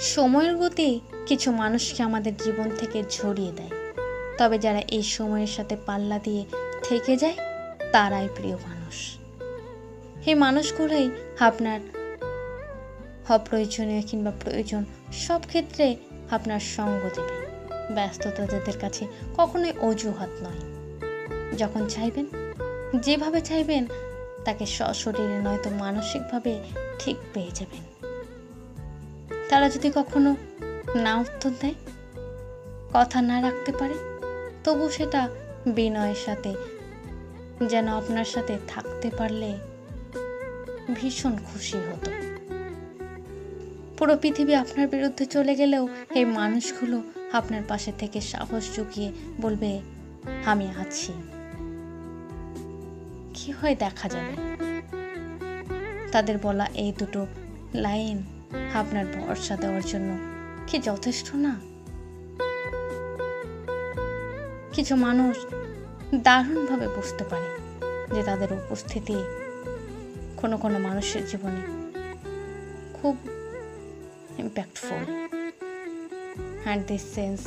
সময়ের গতি কিছু মানুষকে আমাদের জীবন থেকে ঝরিয়ে দেয়, তবে যারা এই সময়ের সাথে পাল্লা দিয়ে থেকে যায় তারাই প্রিয় মানুষ। এই মানুষগুলোই আপনার অপ্রয়োজনীয় কিংবা প্রয়োজন সব ক্ষেত্রে আপনার সঙ্গ দেবে। ব্যস্ততা যাদের কাছে কখনোই অজুহাত নয়। যখন চাইবেন, যেভাবে চাইবেন, তাকে সশরীরে নয়তো মানসিকভাবে ঠিক পেয়ে যাবেন। তারা যদি কখনো না উত্তর দেয়, কথা না রাখতে পারে, তবু সেটা বিনয়ের সাথে যেন আপনার সাথে থাকতে পারলে ভীষণ খুশি হতো। পুরো পৃথিবী আপনার বিরুদ্ধে চলে গেলেও এই মানুষগুলো আপনার পাশে থেকে সাহস জুগিয়ে বলবে, আমি আছি। কি হয় দেখা যাবে। তাদের বলা এই দুটো লাইন আপনার ভরসা দেওয়ার জন্য কি যথেষ্ট না? কিছু মানুষ দারুণভাবে বুঝতে পারে যে তাদের উপস্থিতি কোনো কোনো মানুষের জীবনে খুব impactful, and this sense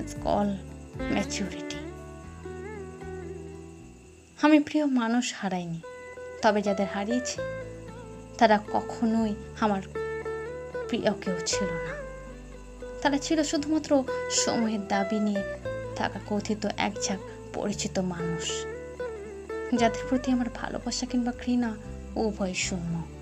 is called maturity. আমি প্রিয় মানুষ হারাইনি, তবে যাদের হারিয়েছি তারা কখনোই আমার প্রিয় কেউ ছিল না। তারা ছিল শুধুমাত্র সময়ের দাবি নিয়ে থাকা কথিত একঝাঁক পরিচিত মানুষ, যাদের প্রতি আমার ভালোবাসা কিংবা ঘৃণা উভয় শূন্য।